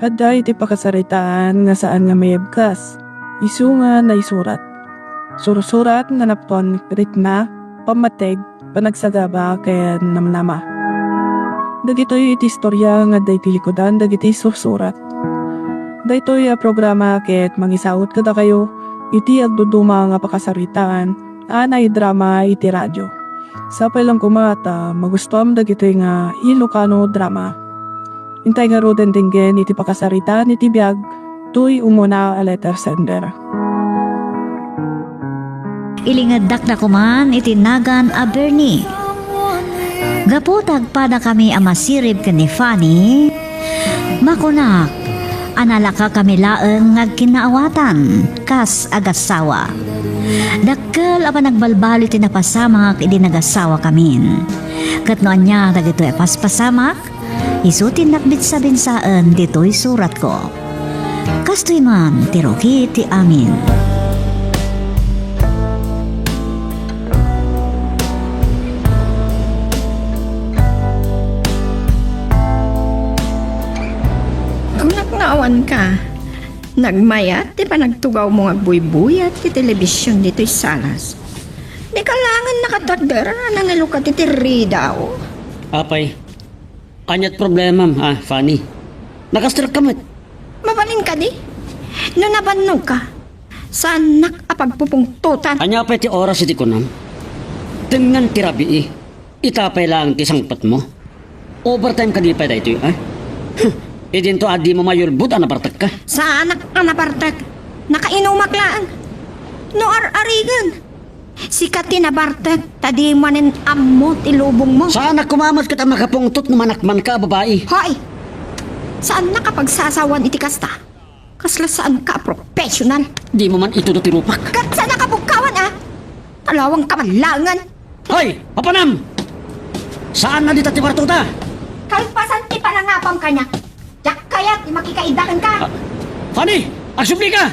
Hadda iti pakasaritaan nga saan nga mayabkas. Isu nga na isurat. Surusurat nga napon ritma, pamateg, panagsagaba kaya namnama. Dagitoy iti istorya nga day tilikodan dagiti susurat. Daytoy a programa ket mangisaot kada kayo iti agduduma nga pakasaritaan anay drama iti radyo. Sapay lang kumata magustuhan dagitoy nga Ilocano drama. Intay nga roden dinggen iti pakasaritaan iti biag tuy umuna a letter sender. Ilingadak na kuman iti nagan a Bernie. Gaputag pa na kami amasirib ka ni Fanny. Makunak, analaka kami laeng ngagkinaawatan, kas agasawa. Dakkel apa nagbalbali ti napasamak idi nagasawa kamin. Katnoan niya dagito paspasamak, isutin nakbit sa binsaan dito'y surat ko. Kastoy man tiroki ti amin. Naawan ka. Nagmayat, di pa nagtugaw mo nga buy-buyat ti telebisyon dito'y salas. Di kalangan nakatagder na nangalukat iti ridaw. Apay, anyat problema, Fanny. Nakastrak kamit. Mabalin ka di? No nabannog ka, saan nakapagpupungtutan? Anya pa ti oras iti kunam. Tingnan ti rabi itapay lang ti sangpat mo. Overtime ka di pa dito Idinto adi mo mayulbud anapartak ka. Saan anapartak? Nakainumaklaan. No arigan. Sikat tinabartak, tadi manin ammo tilubong mo. Saan kumamat kita makapungtot no manakman ka, babae? Hoy! Saan nakapagsasawan iti kasta? Kasla saan ka professional? Di mo man ito do tirupak. Kat saan nakabugkawan Talawang kamalangan. Hoy! Papanam! Saan na dita ti bartuta? Kalpasan ti panangapam kanya. Yak kaya't makikaidakan ka. Fanny! Agsubli ka!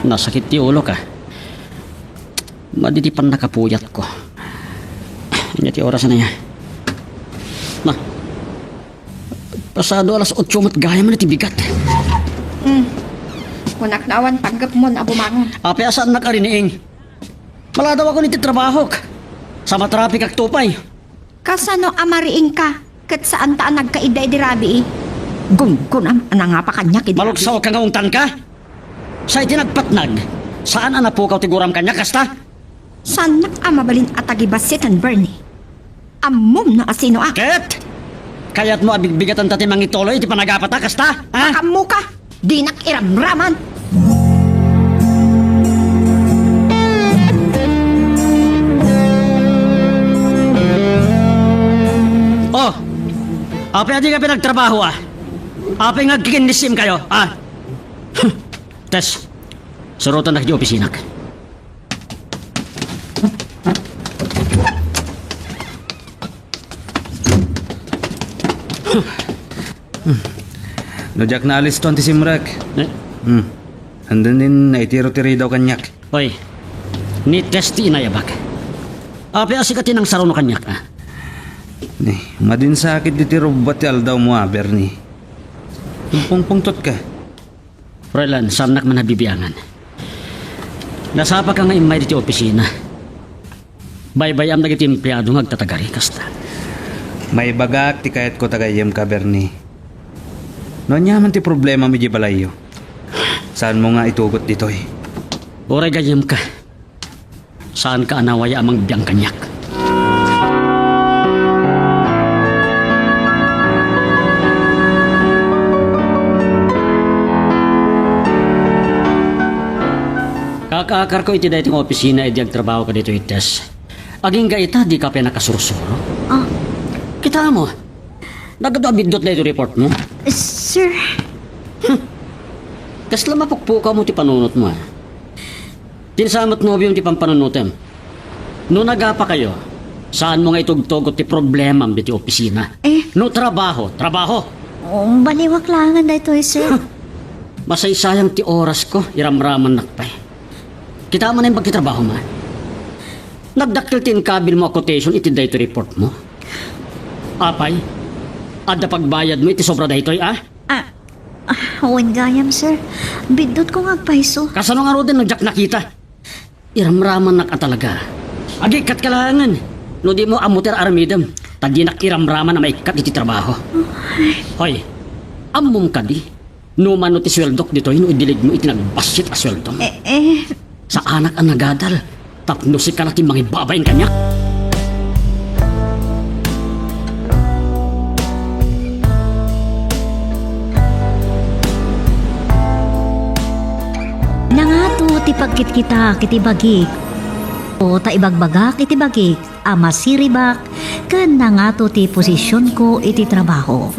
Nasakit ti ulo ka. Maditipan nakapuyat ko. Hindi ti oras na niya. Pasado alas 8 mat gaya man iti bigat. Kunak nawan tanggap mo na bumangon. Ape asaan nakariniing? Maladaw ako niti trabaho. Sama traffic ak tupay. Kasano amariing ka? Kat saan taan nagkaiday di rabi Gun-gun nga pa kanya kidi. Maluksaw ka ngaungtan ka? Sa itinagpatnag, saan anapukaw ti guram kanya kasta? Saan nakamabalin atagibasitan Bernie? Amom na asino Ket! Kaya't mo abigbigatan tati mangitoloy iti panagapata kasta? Ha? Makamu ka! Di nakiramraman! Oh! Ape adi ka pinagtrabaho Ape ngagkikinisim kayo Tess, surutan na kayo opisinak. Nojak na alis to si Simrak. Andan din naitiro-tiri daw kanyak. Hoy, ni Testi inayabak. Ape asikatin ang saruno kanyak Madin sakit di tiro batyal daw mo Bernie. Tumpong-pungtot ka. Frelan, samnak man nabibiyangan. Nasapa ka nga imay dito opisina. Baybayam na giti empleyado ngagtatagari kasta. May bagak ti kayat ko tagayam ka Bernie. No nyaman ti problema mi di balayo. Saan mo nga itugot ditoy? Oray gayam ka. Saan ka anawaya amang biyang kanyak? Kakaakar ko iti dahiting opisina iti agtrabaho ka dito ites. Aging ka ita, di ka pa nakasurusuro. Kita mo. Nagdabindot na ito report mo. Sir, Kasla mapukpuka mo ti panunot mo Tinsamat mo yung ti pampanunutem. No nagapa kayo, saan mo nga itugtugot ti problema biti opisina? No trabaho, trabaho. Baliwak langan da ito, sir. Masaysayang ti oras ko, iramraman nakpay. Kita mo na yung pagkitrabaho mo. Nagdakil tin kabil mo a quotation iti dayto report mo. Apay, adda pagbayad mo iti sobra daytoy, ah? Huwag gayam, sir. Bidot ko nga paiso. Kasano nga ro din nagdak nakita? Iramraman nak talaga. Agikat kalangan. No di mo amuter aramidam. Tadi nak iramraman na maikat iti trabaho. Hoy, amom ka di. No mano ti sweldok dito, no idilig mo iti nagbasit a sweldo. Sa anak ang nagadal. Tapno si kalati mangibabayin kanya. Nangato ti pagkit kita kiti bagik. O ta ibagbagak iti bagik, ama siribak, kan nangato ti posisyon ko iti trabaho.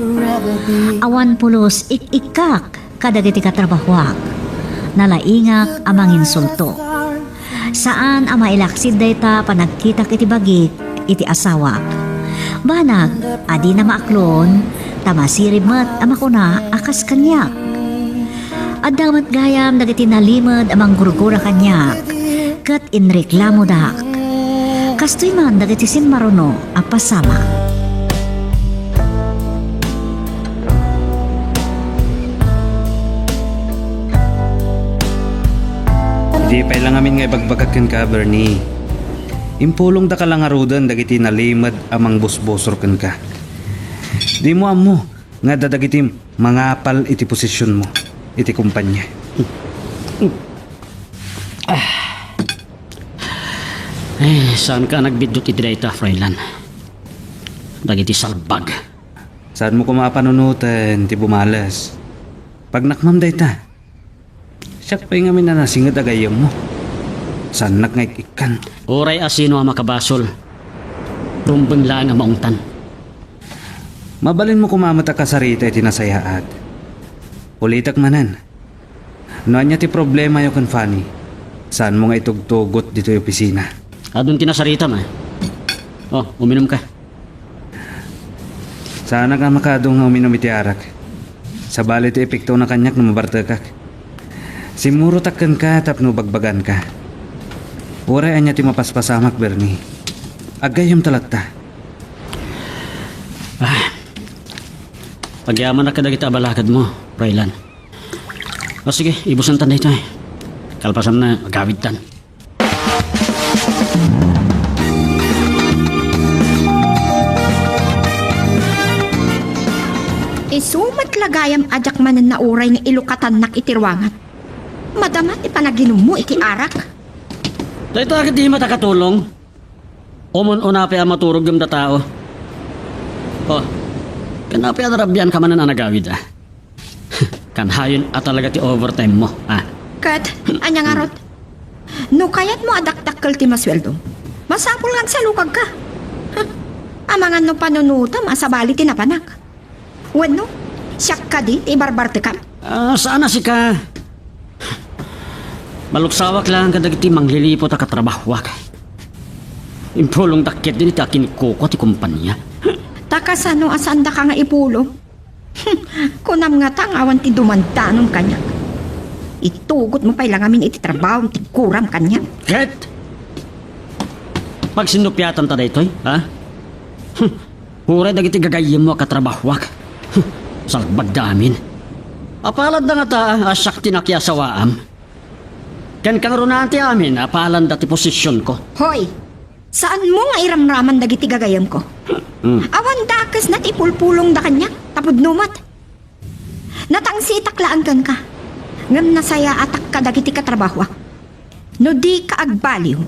Awan pulos ikikak kadagiti katrabahwak. Nalaingak amang insulto. Saan ama ilaksid dayta panagkitak iti bagik iti asawak. Banag, adi na maaklon, tamasirib mat ama ko na akas kanyak. Adamat gayam dagiti nalimod amang gurgura kanyak. Kat inreklamo dak. Kastoy man dagiti sinmaruno a pasama. Di pa lang amin nga ibagbagakan ka, Bernie. Impulong da ka lang arudan dagiti nalimad amang busbosor ken ka. Di mo amo nga dadagiti mangapal iti posisyon mo, iti kumpanya. Saan ka nagbidot iti dayta, Froilan? Dagiti salbag. Saan mo kumapanunutan, ti bumalas? Pag nakmam dayta, siyak pa yung amin na nasingad agayam mo. Saan nakngaikikan? Oray asino ang makabasol. Rumbang lang ang maungtan. Mabalin mo kumamata ka sa rita iti nasayaat. Ulitak manan. Noan niya ti problema yung kan Fanny. Saan mo nga itugtugot dito yung opisina? Adun tinasarita ma. Oh, uminom ka. Sana ka makadong nga uminom iti arak. Sa balit ti epekto na kanyak na mabartakak. Simuro takkan ka tapno bagbagan ka. Uray anya ti mapaspasamak, Bernie. Agayam talatta. Pagyaman na kadagiti abalakad mo, Froilan. O sige, ibusan tan dito eh. Kalpasan na, agawid tan. Isumat lagayam ajak manan na uray nga ilukatan nak itirwangan. Madamat ipanaginom mo iti arak. Dahito agad di matakatulong. Umun-unapi ang maturog yung da tao. Oh, kanapi ang rabyan ka man na nagawid ah. Kanhayon at talaga ti overtime mo ah. Kat, anya nga rot. No kayat mo adaktakkel ti masweldo. Masapul lang sa lukag ka. Amangan no panunuta masabali ti napanak. Wano, siyak ka di, ibarbarte ka. Saan na si ka? Maluksawak lang kadagiti manglilipot a katrabahwak. Impulong dakit din iti akinikuko ti kumpanya. Takasano asanda ka nga ipulong. Kunam nga tangawan ti dumandanon kanya. Itugot mo pa'y lang amin iti trabaho ti kuram kanya. Ket! Pag sinupyatan ta daytoy, ha? Huray dagiti gagayim mo a katrabahwak. Salbag damin. Apalad na nga ta, asyak tinakyasawaam. Ken kangrunaan ti amin, apalan dati posisyon ko. Hoy, saan mo nga iramraman dagiti gagayam ko? Awan dakas na ti pulpulong da kanya, tapod numat. Natangsitaklaan kan ka. Ngam nasaya atak ka dagiti katrabaho. No di ka agbaliw,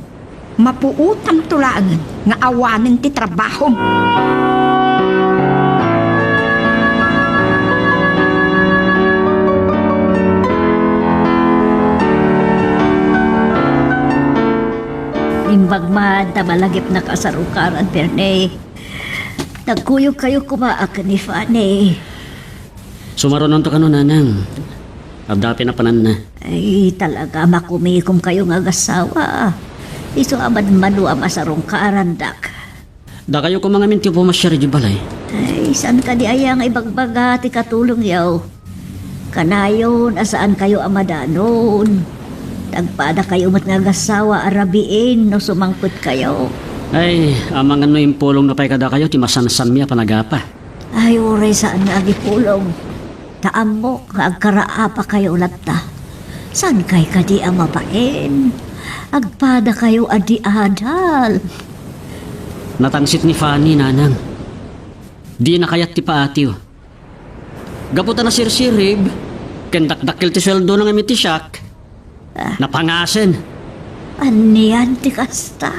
mapuutam tulaangan nga awanen ti trabaho. Imbagman, tamalagip na kasarukaran, Berne. Nagkuyog kayo kumaak ni Fanny. Sumaronon to ka no, nanang. Abdapi na panan na. Ay, talaga makumikom kayo nga gasawa. Iso abad malu ang masarong kaarandak. Da kayo ko mga minti pumasyari di balay. Ay, saan ka di ayang ibagbaga ti katulong yaw? Kanayon, asaan kayo amadanon? Tagpada kayo mat nga gasawa arabiin no sumangkot kayo. Ay, amang ano yung pulong na pay kada kayo, ti masansan miya panagapa. Ay, uray saan nga agipulong. Taamok nga agkaraapa kayo latta. Saan kay kadi amapain? Agpada kayo adi adal. Natangsit ni Fanny, nanang. Di na kayat ti paatiw. Gaputa na sirsirib, kendakdakil ti sweldo ng amiti siyak. Napangasen. Aniyan ti kasta.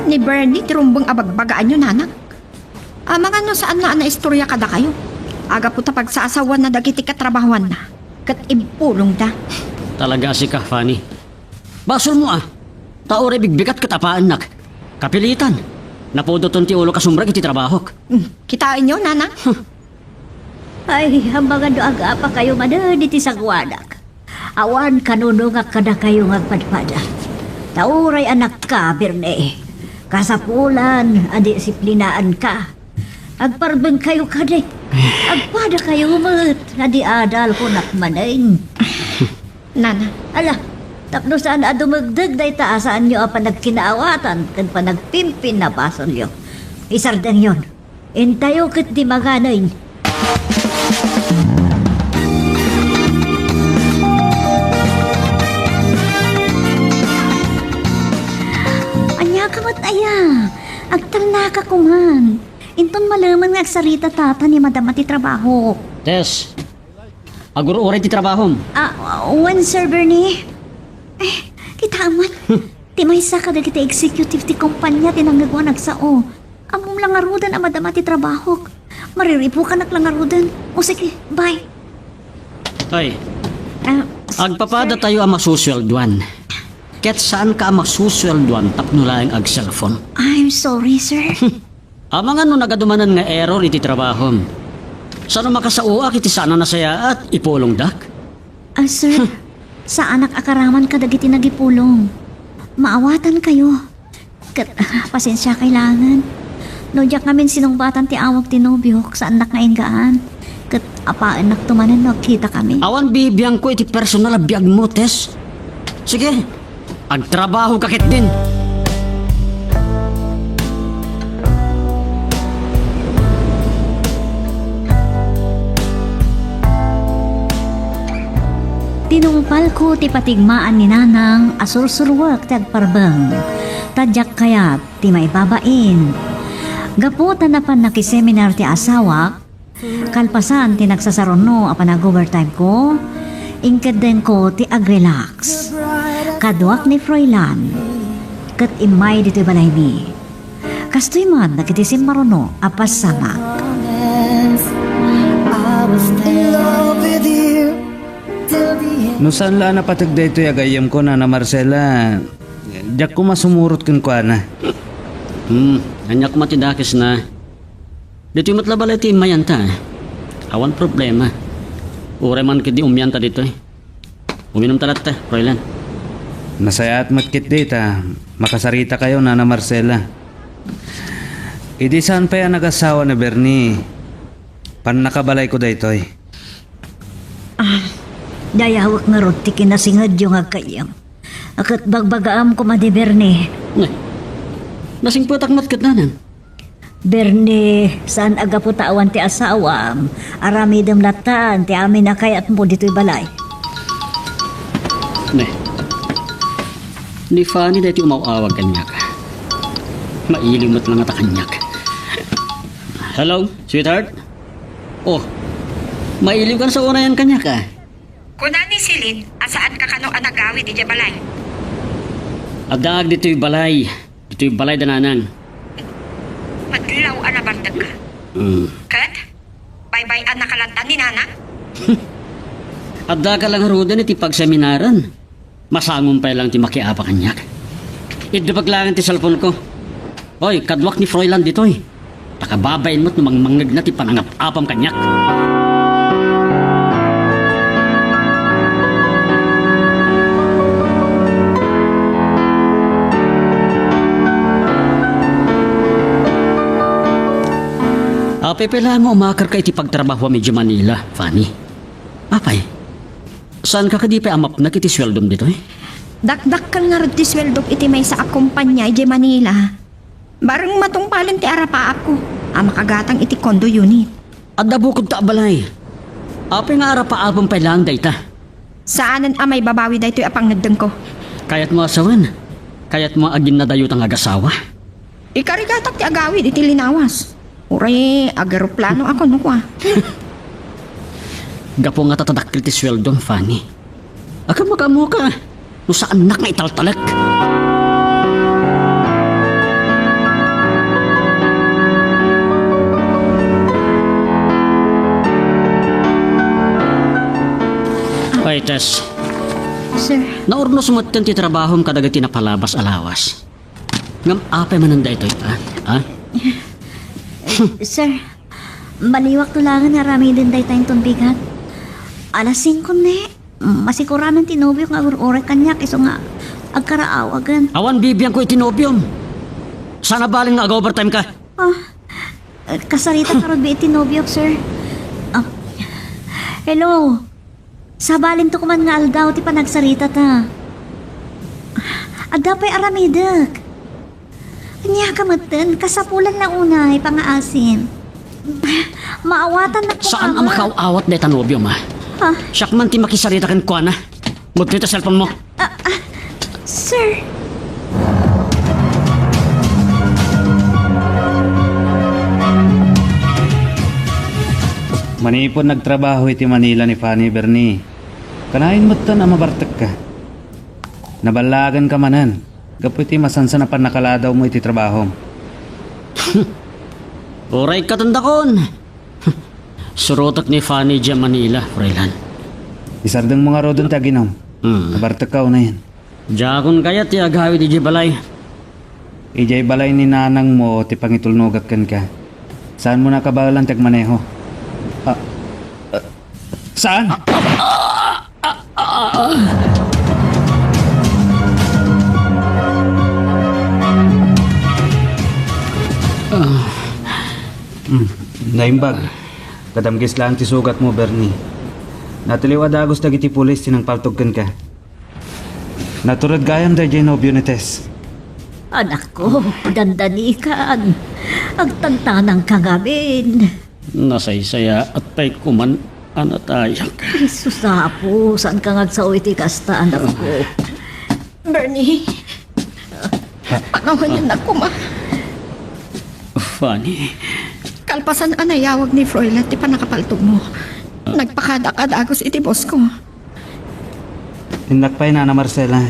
Ni Bernie, tirumbang abagbagaan nyo, nanak. Mga ano saan na istorya kada kayo? Aga po ta pagsasawan na dagiti katrabahuan na. Kat impulong da. Talaga si ka, Fanny. Basol mo ah. Taore bigbigat katapaan nak. Kapilitan. Napodoton ti ulo kasumbrag iti trabahok. Kitain nyo, nanak. Ay, hambangan do aga pa kayo madadi ti sagwadak. Awan kanuno nga kada kayo nga padpada. Tauray anak ka, Birne. Kasapulan, adisiplinaan ka. Agparbeng kayo kade. Agpada kayo umat. Adi adal ko nakmanain. Nana, Ala, tapno saan dumagdag day taasaan nyo ang panagkinaawatan kan panagpimpin na basol nyo. Isardang yon. Intayo kat di maganain. Anya kamat aya. Agtalna ka kuman. Inton malaman nga agsarita tata ni madam ati trabaho. Tess. Aguro-uray ti trabahom. One sir Bernie. Eh, kita aman. Ti may sa kada kita executive ti kumpanya tinanggagwa nagsao. Amom lang arudan ang madama ti trabaho. Mariripo ka nak lang arudan. O sige, bye. Ay, Ah, agpapada tayo ang masuswelduan. Ket saan ka ang masuswelduan tapno lang ag cellphone? I'm sorry sir. Amang ano nagadumanan nga error iti trabahom. Saan makasauak iti sana nasaya at ipulong dak? Sir, sa anak akaraman kadagiti nagipulong. Maawatan kayo. Pasensya kailangan. No, diyak namin sinumbatan ti awag ti Nobyok sa anak nga inggaan. Kat apaan naktumanan nagkita kami. Awan bibiyang ko iti personal a biyag mo, Tess. Sige, agtrabaho kakit din. Tinungpal ko ti patigmaan ni Nanang asursurwak ti agparbang. Tadyak kayat ti maibabain. Gaputan na pan nakiseminar ti asawak. Kalpasan ti nagsasarono apan nag-overtime ko. Ingkad din ko ti agrelax. Kadwak ni Froilan. Kat imay dito'y balay mi. Kastoy man nagitisim maruno apas sama. No saan laan napatag da ito agayam ko na Marcela. Diyak ko masumurot kun kwa na. Anyak matidakis na. Dito yung matlabala iti mayanta. Awan problema. Ure man kidi umyanta dito eh. Uminom talat ta, Froilan. Nasaya at matkit dita. Makasarita kayo na Marcela. Idi saan pa yan nag-asawa na Bernie? Pan nakabalay ko da ito eh. Dayawak nga rot ti kinasingad yung agkayam. Akat bagbagaam ko madi Berne. Nasing putak matkat nanan. Berne, saan aga po tawan ti asawam? Aramidam latan, ti amin na kayat mo dito'y balay. Ni Fanny dati umawawag kanyak. Mailimot lang ata kanyak. Hello, sweetheart? Oh, mailiw ka na sa una yan kanyak ah. Kunani silin, asaan ka kano anagawi di balay? Adag dito'y balay. Dito'y balay dananang. Madlaw anabandag ka. Kat? Bye-bye ang nakalantan ni Nana? Adda ka lang harudan iti pagseminaran. Masangom pa lang ti makiapa kanyak. Idupag lang ti cellphone ko. Oy, kadwak ni Froilan dito'y. Takababayin mo't numangmangag na ti panangap-apam kanyak. Apepela mo umakar ka iti pagtrabaho medyo Manila, Fanny. Apay, saan ka di pa amap na kiti sweldom dito eh? Dakdakkel nga rin ti sweldok iti may sa akumpanya iti Manila. Barang matungpalin ti arapaap ko. Makagatang iti condo unit. Adda bukod ta balay. Apay nga arapaapong pailang dayta. Saanan may babawi dahito apang nadeng ko. Kaya't mo asawan. Kaya't mo agin na dayo tang agasawa. Ikarigatak ti agawid iti linawas. Uray, agaroplano ako no kwa. Gapo nga tatadakil ti sweldom, Fanny. Aka magamo ka. No sa anak nga italtalak. Ay, Tess. Sir, Naurnos mo ti trabahom kadagati na palabas alawas. Ngam apay mananda ito, ha? Ha? Sir, baliwak tulangan nga rami din day tayong tunbigan. Alas 5 ne. Masikuranan tinobyo nga ur-ure kanyak iso nga agkaraawagan. Awan bibiyang ko itinobyom. Sana baling nga overtime ka. Kasarita karod ba itinobyo, sir? Hello. Sabalin to kuman nga aldaw ti panagsarita ta. Adda pa'y aramidak. Kanya kamatan, kasapulan na unay pangaasin. Maawatan na ko. Saan ang makauawat na itanobyom, ha? Siyak man ti makisarita kan ko, na. Magkita cellphone mo. Sir. Manipon nagtrabaho iti Manila ni Fanny Bernie. Kanain mo to na mabartek ka. Nabalagan ka manan. Gapo iti masansa na panakaladaw mo iti trabaho. Oray katandakon. Surotak ni Fanny dyan Manila, Froilan. Isardang mga rodon taginom. Nabartek ka na yan. Jakon kaya ti agawi di balay. Ijay balay ni nanang mo ti pangitulnugat kan ka. Saan mo nakabalan tagmaneho? Saan? Naimbag. Kadamgis lang ti sugat mo, Bernie. Natiliw adagos dagiti pulis tinang paltugkan ka. Naturad gayam da jay nobyo ni Tess. Anak ko, dandanikan. Agtantanang kagabin. Nasaysaya at pa'y kuman anatayak. Jesus apo, saan ka ngagsaw iti kasta, anak ko? Bernie. Panahon na ko ma. Fanny, Kalpasan anayawag ni Froilan ti panakapaltog mo. Nagpakadakadagos iti boss ko. Tinakpay na Marcela.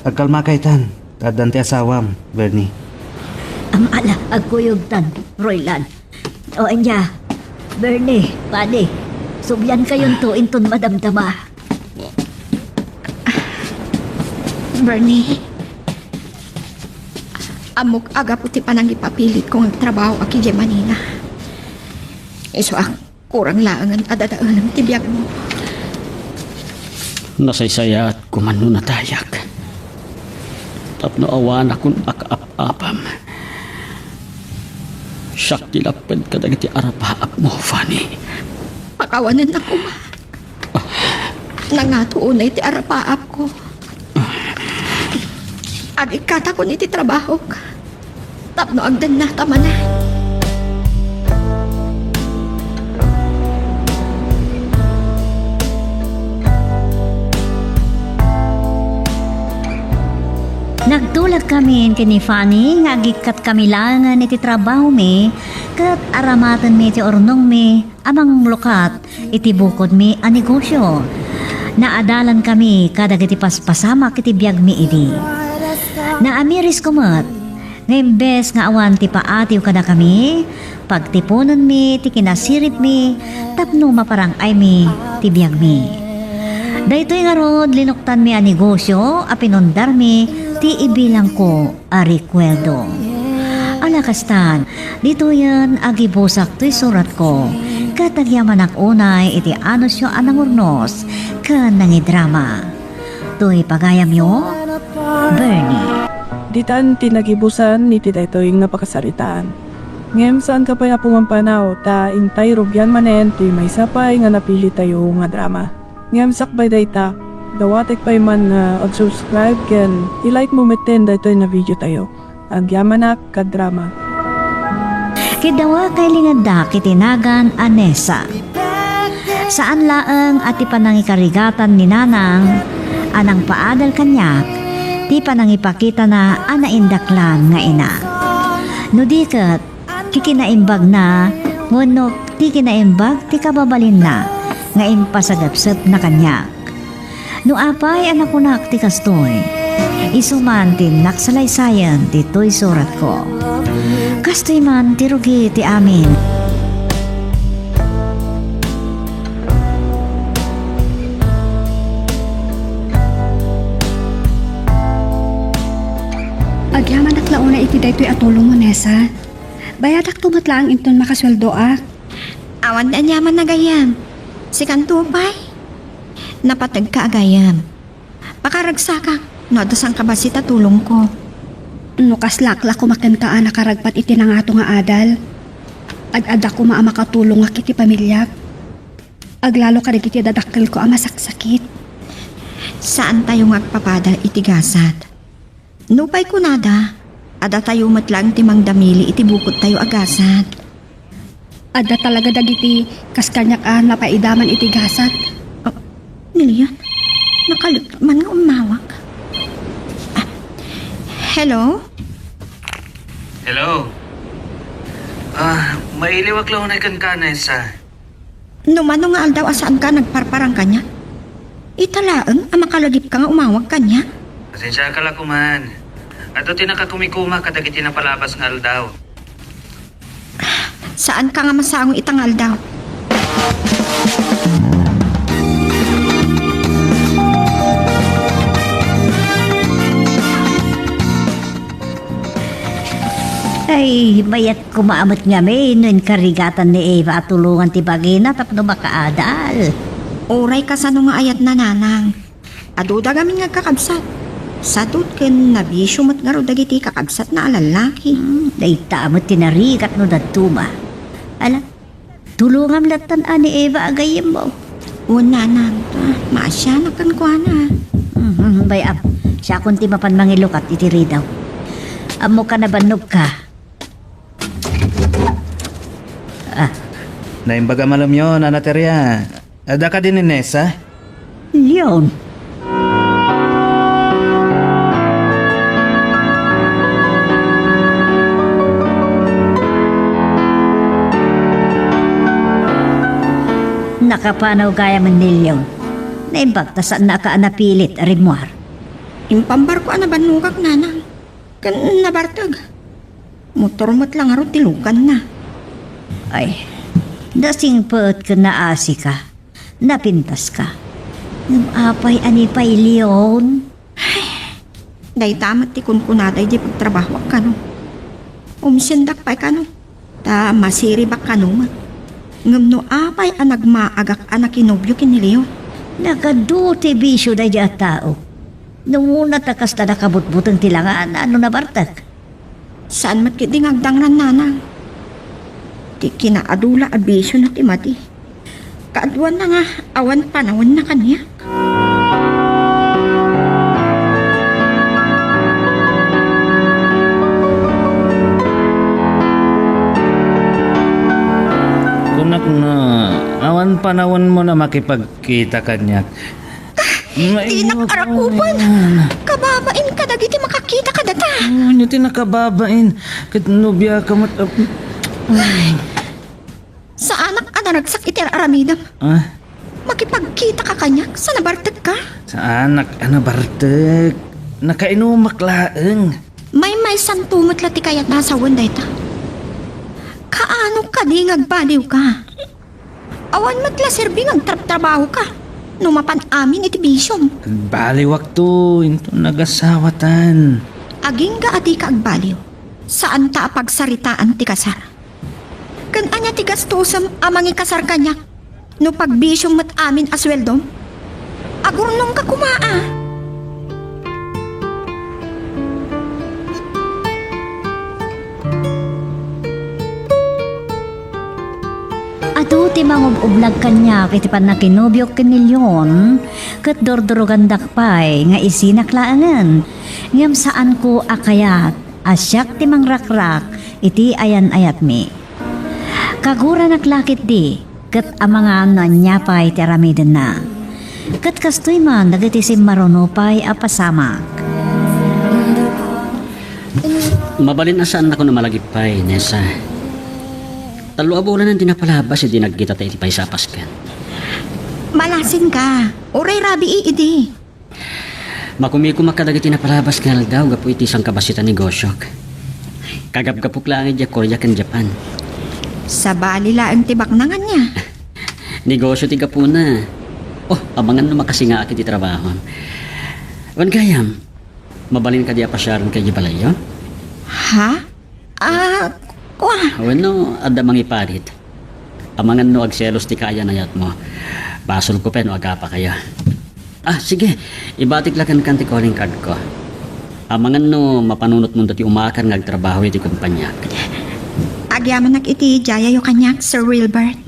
Agkalma kay tan. Tadan ti asawam, Bernie. Ala, agkuyugtan, Roylan. O anya, Bernie, Fanny, subyan kayon to inton madamdama. Bernie. Amok aga puti pa nang ipapilit kong trabaho aki di Manila. Iso ang kurang laangan adadaan ng tibiyag mo. nasaysaya at kumano natayak. Tapno awan akong akaap-apam. Siyak tilapad ka dagiti arapaap mo, Fanny. Pakawanan ako ma. Nangatuunay ti arapaap ko. Agikata ko ni ti trabaho ka. Tapno agdan na tama na. Nagtulad kami kini Fanny, nga gikat kami langan iti trabaho mi, kat aramatan mi iti ornong mi, amang lukat, iti bukod mi a negosyo. Naadalan kami kadag iti paspasamak iti biyag mi idi. Naamiris kumat, ngaimbes nga awan ti paatiw kada kami, pagtipunan mi, ti kinasirip mi, tapno maparang ay mi, ti biyag mi. Daytoy nga rod, linuktan mi a negosyo, a pinundar mi, ti ibilang ko a rekweldo. Alakastan, dito yan agibusak to'y surat ko. Katagyaman ak unay iti anosyo anang urnos, ka nangidrama. To'y pagayam yo, Bernie. Ditan tinagibusan ni titaytoy nga pakasaritaan. Ngem saan ka pa pumampanaw ta intay rugyan manen ti may sapay nga napili tayo nga drama. Ngem sakbay dayta, dawatek pa'y man na subscribe ken i-like mo meten daytoy na video tayo. Agyamanak ka drama. Kidawa kay lingada kitinagan Anessa. Saan laeng at ti panangikarigatan ni Nanang, anang paadal kanyak, ti panangipakita na anaindaklan nga ina. No diket, kikinaimbag na, ngunok ti kinaimbag ti kababalin na, nga impasagapsap na kanyak. No apay anak kunak ti kastoy, isuman ti naksalaysayan ti to'y surat ko. Kastoy man ti rugi ti amin. Agyaman naklauna iti daytoy atulong mo, Nessa. Bayadak tumatla ang inton makasweldo Awan na nyaman na gayam. Si Kantupay. Napatag ka agayam. Pakaragsakan, no dasang ka ba si tatulong ko? Nukas lakla kumakan ka nakaragpat iti na nga ato nga adal. Ag-ada ko makatulong nga kiti pamilya. Aglalo ka iti dadakkel ko ang masaksakit. Saan tayo magpapadal itigasat? Nupay ko nada. Ada tayo matlang timang damili iti bukod tayo agasat. Ada talaga dagiti kaskanyak napaidaman iti gasat. Nilian, nakalit man nga umawak. Hello? Hello? Mailiwag lang na kan ka, Nessa. Numano nga aldaw asaan ka nagparparang kanya? Italaang ang makalagip ka nga umawag kanya? Pasensya ka lang kuman. Ato tinakakumikuma kadagiti na palabas nga aldaw. Saan ka nga masangong itang aldaw? Ay, mayat kumaamot nga may nun karigatan ni Eva at tulungan ti bagina tapno makaadal. Oray ka sa nga ayat na nanang. Aduda gamin nga kakabsat. Sadot ken nabisyo mat nga ro dagiti kakabsat na alalaki. Dayta amot tinarikat no datuma. Ala, tulungam latan ni Eva agayim mo. Una nang, maasya na kan kwa na. Bayab, siya kunti mapan mangilukat itiri daw. Amo ka na banog ka. Naimbaga malam yun, Anateria. Ada ka din ni Nessa? Yun. Nakapanaw kaya man nilyon. Naimbagta saan na ka anapilit arimwar. Impambar ko ana banugag nanang. Kan nabartag. Motor mo't lang aro tilukan na. Ay, dasing peet ka na asi ka. Napintas ka. Nung apay anipay liyon. Day tamat ti kunkunaday di pagtrabaho ka no. Umsindak pa'y ka no. Ta masiribak ka no. Ngam no apay anag maagak anak kinobyo kiniliyo. Nakaduti bisyo na dya tao. Nung una takas na nakabutbutang tilangan, ano na bartag? Saan mat kiti ngagdangran nanang? Ti kinaadula abisyo na ti mati. Kaadwan na nga awan panahon na kanya. Kunak na, awan panahon mo na makipagkita kanyak. Tinakarakupan! Kababain ka dagiti makakita ka data. Ano tinakababain? Katnubya ka mat... Sa anak anaragsak itir aramidam. Makipagkita ka kanyak sa nabartag ka. Sa anak, barteg. Nakainumak laeng. May santumot lati kayat nasa wanday ta. Kaano ka di ngagbaliw ka? Awan matla sirbing agtrabaho ka. Numapan amin iti bisyom. Baliwak to, into nagasawatan. Aging ga ati ka agbaliw. Saan ta pagsaritaan ti kasar? Kan anya ti gastusam amangi kasar kanya. No pagbisyong mat amin asweldom. Agurnong ka kumaa. ti mangubublag kanya iti pan nakinubyok kinilyon ket dordurugan dakpay nga isinaklaan ngem saan ko akayat asyak ti mangrakrak iti ayan-ayat mi. Kagura naklakit di ket amangan nanyapay ti aramiden na. Ket kastoy man dagiti simmarunupay a pasamak. Mabalin asaan ako na malagipay, Nessa. Talo abulan ang tinapalabas, hindi nagkita tayo iti paisapas ka. Malasin ka. Uray rabi iidi. Makumiko makadagiti napalabas nga daw gapo iti isang kabasita negosyok. Kagap-gapok lang iti Korea ken Japan. Sa balila ang tibak nangan niya. Negosyo ti gapuna. Oh, abangan no makasinga akit iti trabaho. Wan gayam, mabalin ka di apasyaran kay Jibalayo? Ha? Wano, adda mangiparit. Amangan no agselos ti kaya na yat mo. Basol ko pa no agapa kaya. Sige. Ibatik lakan kan ti calling card ko. Amangan no mapanunot mo dati umakar ngagtrabaho iti kumpanya. Agyaman iti jaya yo kanyak, Sir Wilbert.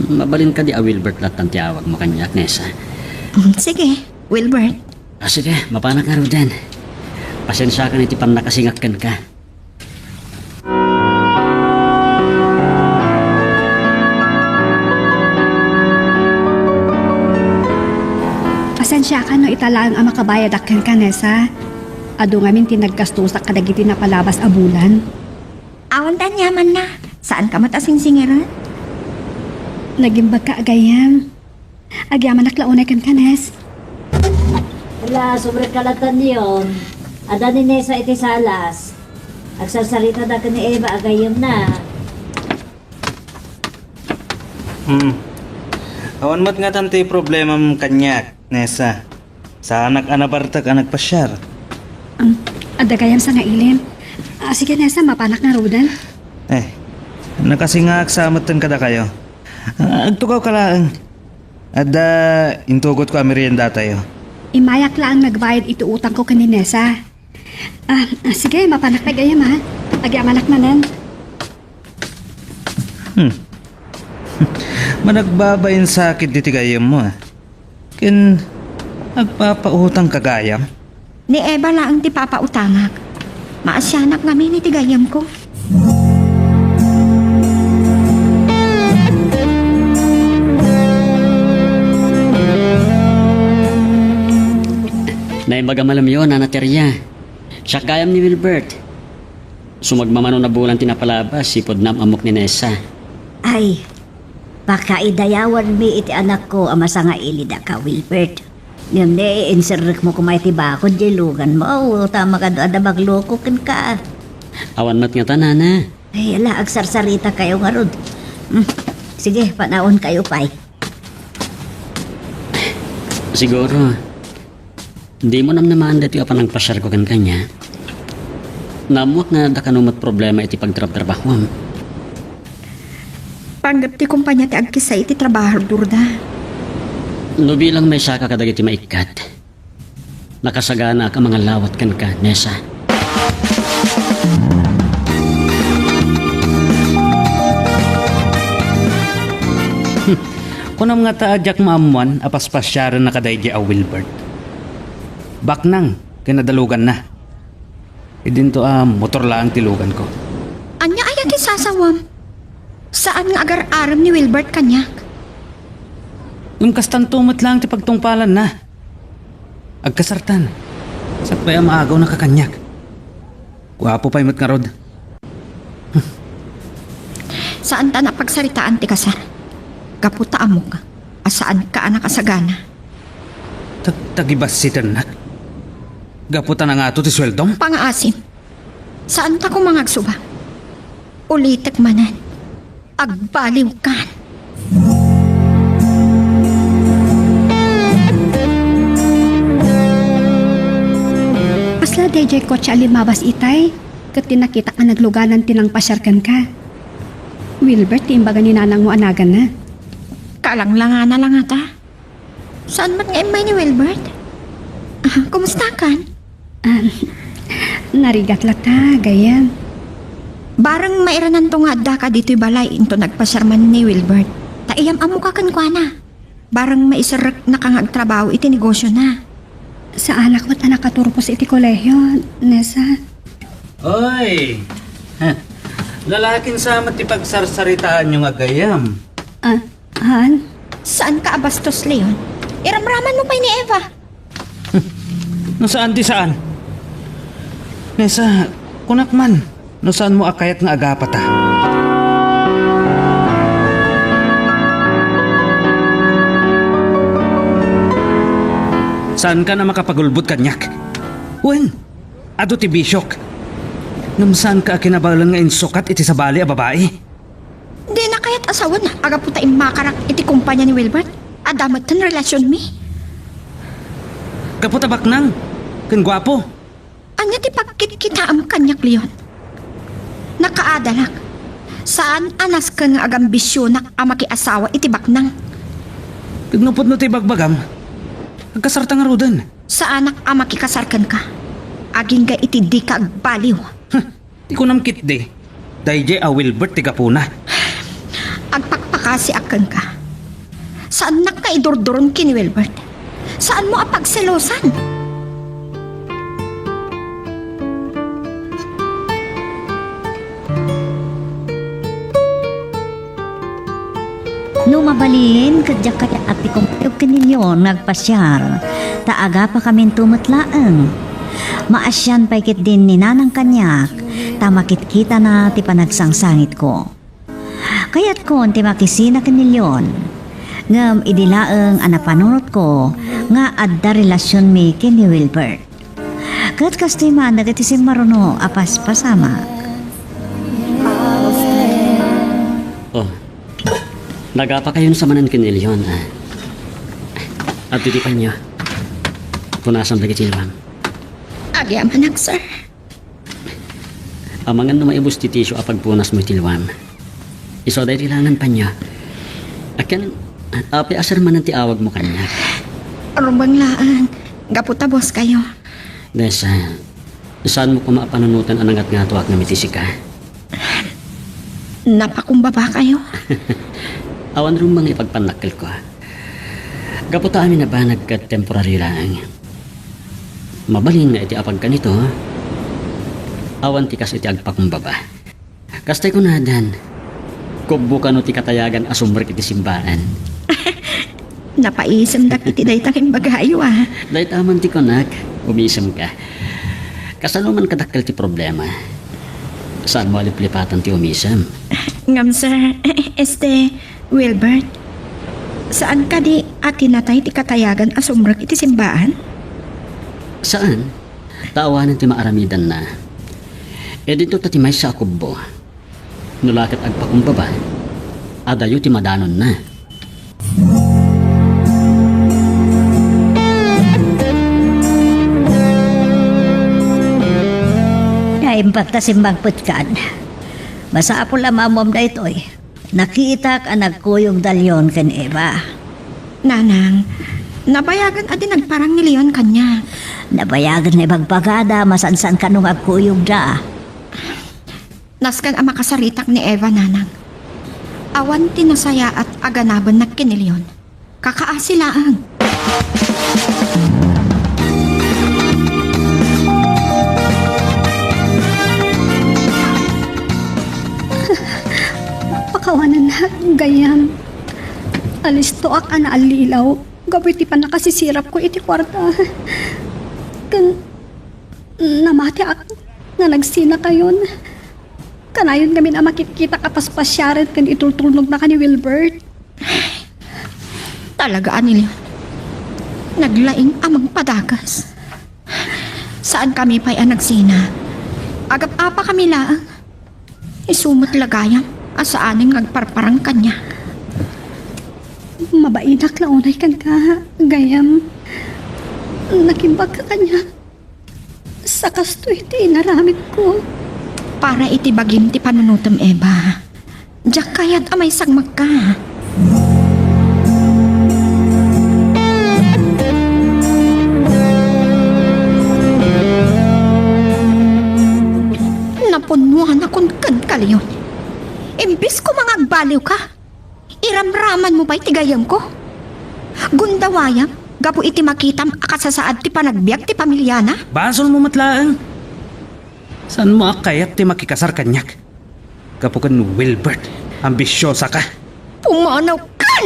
Mabalin ka di Wilbert latan ti awag mo kanyak, Nessa. Sige, Wilbert. Sige, mapanak nga ro din. Pasensya ka na iti pan nakasingakkan ka. Pasensya ka no italaang ang makabayad akin ka, Nessa. Ado ngamin tinagkastusak kadagiti na palabas a bulan. Awan tan yaman na. Saan ka matasing-singiran? Nagimbag ka agayam. Agyaman naklaunay kan ka, Nes. Wala, sobre kalatan yun. Ada ni Nessa iti salas. Agsasalita da ka ni Eva agayom na. Awan mat nga tanti problema mong kanyak, Nessa. Sa anak-anabartag anak pasyar. Adagayam sa nga ilim. Sige, Nessa, mapanak na rudan. Nakasingak sa amatan kada kayo. Agtukaw ka lang. Ada intugot ko merienda tayo. Imayak lang nagbayad ito utang ko kani Nessa. Sige, mapanak na gayam ha. Agyamanak manan. Managbabayin sakit diti gayam mo. Kin nagpapautang kagayam. Ni Eva lang ti papautangak. Maasyanak ngamin iti gayam ko. Naimagamalam yun, Anateria. Siya kayam ni Wilbert. Sumagmamano na bulan tinapalabas, sipod nam amok ni Nessa. Ay, baka idayawan mi iti anak ko ama sa nga ilida ka, Wilbert. Ngayon insirrik mo kumay ti bakod, lugan mo. Tama ka doon na magloko kan ka. Awan mat nga tanana. Ay, ala, agsarsarita kayo nga rod. Sige, panaon kayo, pay. Siguro, hindi mo naman dati apa nang pasyar ko kan kanya. Namuak nga da kanumat problema iti pagtrab-trabahom. Panggap ti kumpanya ti agkisa iti trabaho durda. No bilang may saka kadag iti maikat. Nakasagana ka mga lawat kan ka, Nessa. Kunam nga taadyak maamuan apas pasyaran na kadaydi a Wilbert. Baknang, kinadalugan na. Idin to motor lang tilugan ko. Anya ayat ti sasawam. Saan nga agar-aram ni Wilbert kanyak? Yung kastan tumat lang ti pagtungpalan na. Agkasartan. Sa paya maagaw na kakanyak. Guwapo pa imot nga rod. Saan ta napagsaritaan ti kasar? Kaputa amok. Asaan ka anak asagana? Tagibas si Ternak. Gaputan na nga to ti sweldom. Pangaasim. Saan ta kumangagsuba? Ulitek manan. Agbaliw kan. Pasla DJ ko siya limabas itay. Kat tinakita ka nagluganan tinang pasyarkan ka. Wilbert, imbaga ni nanang mo anagan na. Kalanglangan na lang ata. Saan man nga imay ni Wilbert? Kumusta kan? Narigat lata, gayam. Barang mairanan to nga da ka dito'y balay into nagpasyarman ni Wilbert. Taiyam amo ka kan kwa na. Barang maisarak na kang agtrabaho iti negosyo na. Sa anak mo't anak katurpos iti kolehiyo, Nessa. Oy! Lalaking sama ti pagsarsaritaan yung agayam. Han? Saan ka abastos, Leon? Iramraman mo pa ni Eva. No saan ti saan? Nesa, kunak man. No saan mo akayat nga agapata? Saan ka na makapagulbot kanyak? Wen, ado ti bisyok. Namsaan ka kinabalan nga insukat iti sabali a babae? Di na kaya't asawan na. Aga po tayong makarak iti kumpanya ni Wilbert. Adamat tan relasyon mi. Kaputabak nang, kan gwapo. Anya ti pagkit-kita am kanyak, Leon. Nakaadalak. Saan anas ka nga agambisyon na amaki asawa iti baknang? Pignupod no ti bagbagam. Agkasarta nga rodan. Sa anak amaki kasarkan ka. Aging ga iti di ka agbaliw. Di ko namkit di. Dayjay a Wilbert ti kapuna. Agpakpakasi akan ka. Saan na ka idurduron kini Wilbert? Saan mo apagselosan? Lumabalin, kadya kaya ati kong kaninyo nagpasyar. Taaga pa kami tumatlaan. Maasyan pa ikit din ni nanang kanyak. Tamakit kita na ti panagsangsangit ko. Kaya't kon ti makisina kanilyon. Ngam idilaeng anapanunot ko nga adda relasyon mi kini Wilbert. Kat kastiman nagatisim maruno apas pasama. Oh, nagapa kayo sa manan kinilyon. At di pa niyo. Punasan lagi silwang. Agi amanak, sir. Amangan na maibos ti tisyo apag punas mo tilwam. Iso day rilangan pa niyo. Akin, api asar man ang tiawag mo kanya. Arumbang laan. Gaputa boss kayo. Desa, saan mo kumapanunutan ang angat-ngatuak na mitisika? Napakumbaba kayo. Awan rin mga ipagpanakil ko. Gaputa amin na ba nagka-temporary lang? Mabalin nga iti apag ka nito. Awan tikas iti agpakumbaba. Kastay ko na dan. Kubukan o ti katayagan asumrek iti simbaan. Napaisam dak iti daytang bagayo ah. Dahil taman ti konak, umisam ka. Kasanuman kadakkel ti problema. Saan mo aliplipatan ti umisam? Ngam sir, Wilbert. Saan ka di atinatay ti katayagan asumrek iti simbaan? Saan? Taawanan ti maaramidan na. E dito ta ti may sa kubo. Nulakat agpakumbaba. Adayo ti madanon na. Imbag ta simbang putkan. Masapol ang mamom da ito'y. Nakitak ang nagkuyong dalyon kan Eva. Nanang, nabayagan adi nagparang ni Leon kanya. Nabayagan na ibagbagada masansan ka nung agkuyong da. Naskan ang makasaritak ni Eva, nanang. Awan tinasaya at aganaban na kinilyon. Kakaasilaang. Pakawanan na, gayam. Alis to ak ana alilaw. Gabay ti pa nakasisirap ko iti kwarta. Kan, namati ak nga nagsina kayon. Kanayon kami na makikita kapaspasyaran kan itultulnog na ka ni Wilbert. Talaga, Anilyon. Naglaing amang padagas. Saan kami pa'y nagsina? Agap-apa kami laang. Isumot lagayang asaaning nagparparang kanya. Mabainak na unay kan ka, gayam. Nakimbag ka kanya. Sa kasto iti inaramit ko. Para itibagim ti panunutom, Eva. Diyak kaya't amay sagmag ka. Napunmuhan akong kan kaliyon. Imbis ko mga agbaliw ka. Iramraman mo ba'y tigayam ko? Gundawayam, gapo iti makitam akasasaad ti panagbiag ti pamilyana? Basol mo matlaang. Saan mo akayat ti makikasar kanyak? Kapukan Wilbert, ambisyosa ka. Pumanaw kan!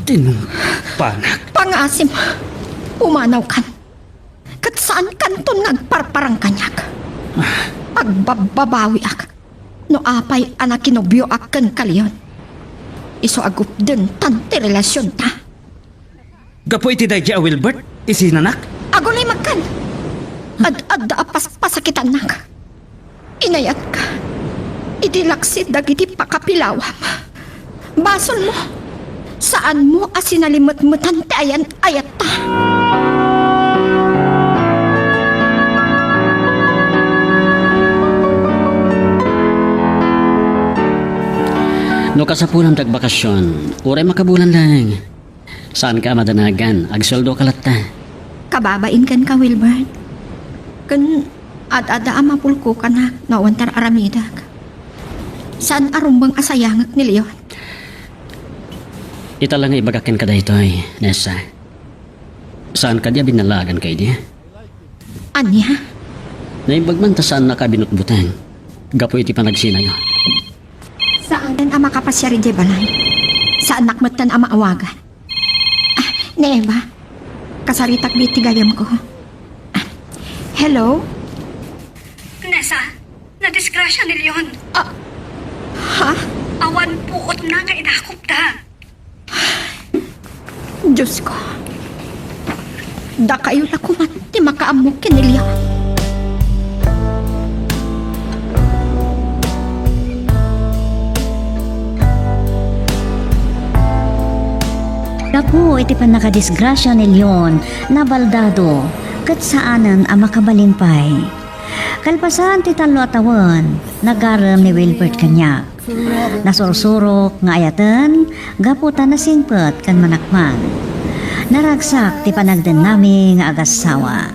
Tinumpanag. Pangasim, pumanaw kan. Kat saan kanton nagparparang kanyak? Agbababawi ak. No apay anak kinobyo ak kan kaliyon. Iso agup din tanti relasyon ta. Gapo iti dayja Wilbert, isinanak. Agunay magkan. Ad pasakitan nak. Inayat ka. Idilaksid dagiti pakapilawam. Basol mo. Saan mo asinalimut-mutan ti ayan ayat ta? No kasapulang tagbakasyon, uray makabulan lang. Saan ka madanagan? Agsoldo kalatta. Kababain kan ka, Wilbert. Kan ad-ada amapulko ka na nawantar aramidag. Saan arumbang asayangak ni Leon? Ita lang ibagakin ka daytoy, Nessa. Saan ka diya binalagan kay diya? Anya? Naibagman ta saan nakabinutbutang. Gapo iti panagsinayo. Saan ang ama kapasya rin di balay? Saan nakmatan ama awagan? Neva, kasaritak bitigayam ko. Hello? Nessa, nadisgrasya ni Leon. Ha? Awan puot na nga inakop ta. Diyos ko. Da kayo na kuman, di makaamok kinilya. Gapo iti panakadisgrasya ni Leon na baldado kat saanan ang makabalimpay. Kalpasan ti talo atawan, nagaram ni Wilbert kanyak. Nasursurok nga ayatan, gaputan na singpet kan manakman. Naragsak ti panagden nami nga agasawa.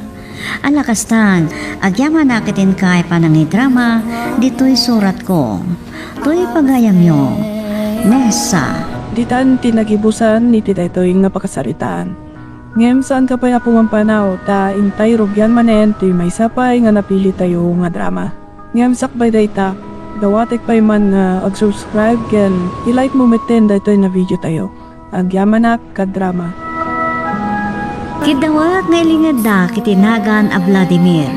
Alakastan, agyaman nakitin kay panangidrama, dito'y surat ko. To'y pagayam nyo, Nessa. Ditan tinagibusan ni titaytoy nga pakasaritaan. Ngem saan ka pa na pumampanaw ta intay rugyan manen tuy may sapay nga napili tayo nga drama. Ngem sakbay dayta, dawatek pay man nga ag-subscribe ken i-like mo meten daytoy na video tayo. Agyamanak ka drama. Kidawat nga ilingad da kitinagan a Vladimir.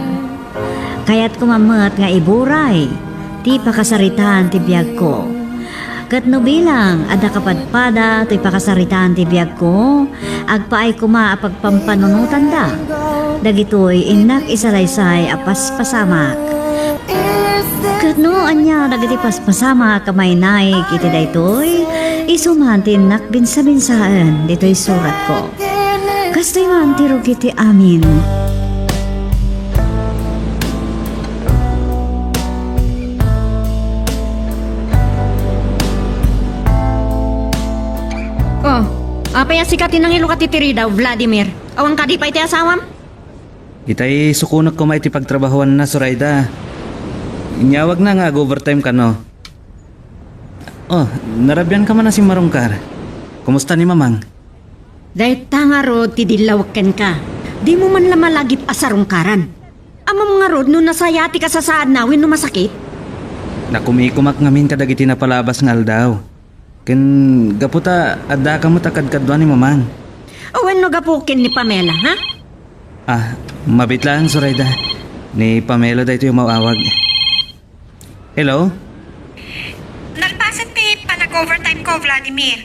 Kaya't kumamat nga iburay, ti pakasaritaan ti biyag ko. Kat no bilang ada kapadpada to'y pakasaritaan ti biyag ko, agpaay kuma apagpampanunutan da. Dagitoy inak isalaysay apas pasamak. Kat no anya dagiti paspasama kamay naik iti daytoy, isumantin nak binsa-binsaan dito'y surat ko. Kastoy man tirog iti amin. Oh, apa yung sikatin ng ilo katitiri daw, Vladimir? Awang ka di pa iti asawam? Itay sukunag ko may pagtrabahoan na, Zoraida. Inyawag na nga, overtime ka no. Oh, narabyan ka man na si Marungkar. Kumusta ni Mamang? Dahil tanga rod, tidilawakan ka. Di mo man lamalagip asarungkaran. Ama mga rod, no nasayati ka sa saad nawin no masakit. Nakumikumak ngamin kadagiti na palabas nga aldaw. Ken gaputa adda ka mo takadkadwa ni Mamang. Awen no gapukin ni Pamela, ha? Ah, mabit lang, Zoraida. Ni Pamela dahito yung mawawag. Hello? Nagpasan ti panag-overtime ko, Vladimir.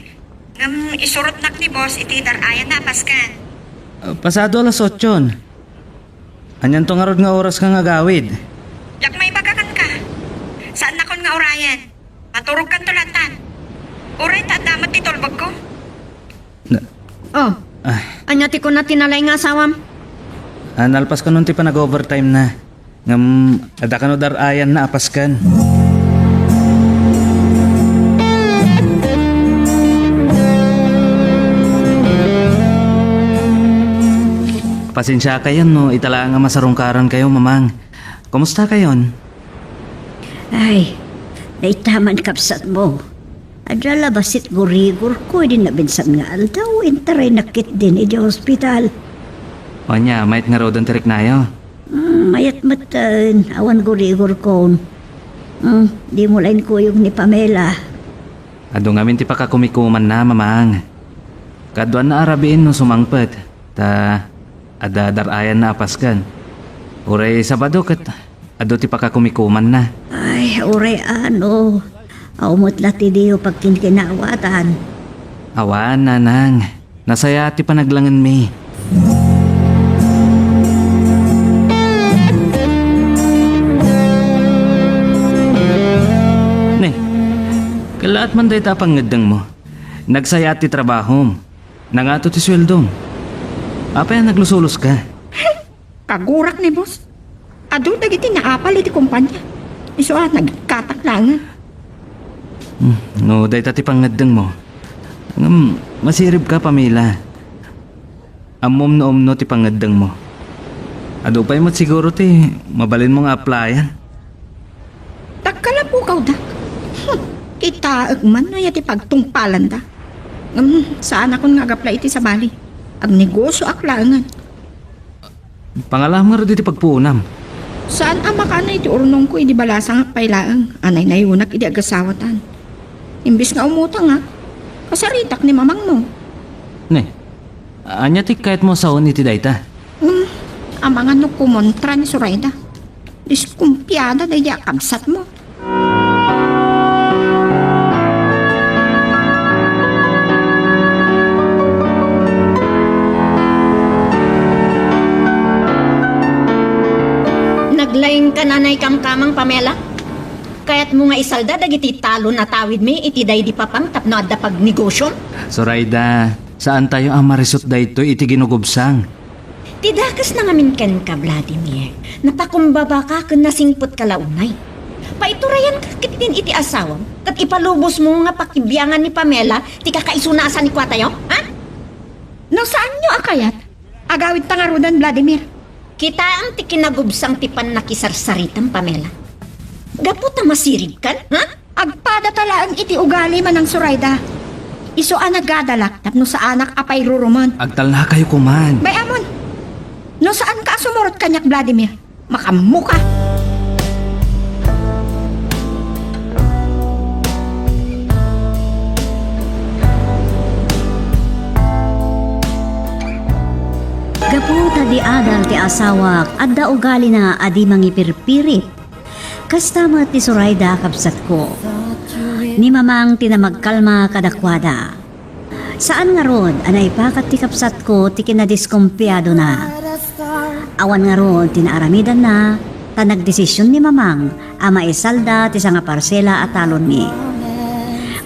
Ngam isurot nak ni boss iti darayan na paskan. Pasado alas 8. Anyan to nga rod nga oras ka nga gawid. Yak may bagakan ka. Saan nakon nga orayan? Maturog kan tulatan. Uray ta damat ti tolbag ko. Oh, Ah, anya ti ko na tinalay nga asawam? nalpas ka nun ti pa nag-overtime na. Ngam, ada ka no darayan na apaskan. Pasensya kayo no, itala nga masarungkaran kayo, Mamang. Kumusta kayon? Ay, naitaman kapsat mo. Adala basit gurigor ko din na binsam nga aldaw interay nakit din iti hospital. O niya, mayat nga rodan tirik na yo. Mayat matan, awan gurigor ko. Di mo lain kuyog ni Pamela. Ado ngamin ti pakakumikuman na, mamang. Kaduan na arabiin no sumangpet. Ta, ada darayan na apaskan. Uray Sabado kat, ado ti pakakumikuman na. Ay, uray ano. Aumot lati diyo pag kinkinawatan. Awan, nanang. Nasaya ti panaglangan mi. Ne, kalaat man day tapang ngadang mo. Nagsaya ti trabahom. Nangato ti sweldom. Apa yan naglusulos ka? Kagurak ni boss. Ado dagiti naapal iti kumpanya. Iso nagkataklangan. No, day tati pangadang mo. Masirib ka, Pamela. Amom no omno ti pangadang mo. Ado pa'y mo't siguro ti mabalin mo nga applyan. Takala po kaw dak. Kita man no yati pagtungpalan da. Saan akong nga iti sa bali. Ang negosyo aklangan. Pangalam nga rin ti pagpuunam. Saan ang makana iti urnong ko iti balasang pailaang. Anay na yunak iti agasawatan. Imbis nga umutang ha. Kasaritak ni mamang mo. Ne, anya ti kahit mo saon iti dayta. Ang mga no kumontra ni Surayda. Diskumpiyada na iya kamsat mo. Naglaing ka nanay kamkamang Pamela? Kaya't mo nga isalda dagiti talo na tawid mi iti day di papang tapno adda pag negosyo? Sorayda, saan tayo ang marisot dayto iti ginugubsang? Tidakas na ngamin ken ka, Vladimir. Napakumbaba ka kun nasingpot ka launay. Paiturayan ka kit din iti asawam, kat ipalubos mo nga pakibiyangan ni Pamela, ti kakaisunaasan ni kwa tayo, ha? No saan nyo akayat? Agawid tangarudan, Vladimir. Kita ang ti kinagubsang tipan na kisarsaritan, Pamela. Gaputa masirib kan, ha? Agpada talaan iti ugali man ng Surayda. Iso ang nagadalak tapno sa anak apay ruruman. Agtal na kayo kuman. Bay amon, no saan ka sumurot kanyak, Vladimir? Makamuka. Gaputa di adal ti asawak adda ugali na adi mangipirpirit. Kastama ti Surayda kapsat ko. Ni mamang tinamagkalma kadakwada. Saan nga ron anay pakat ti kapsat ko ti kinadiskumpiyado na. Awan nga ron tinaaramidan na ta nagdesisyon ni mamang ama isalda ti sanga parsela at talon mi.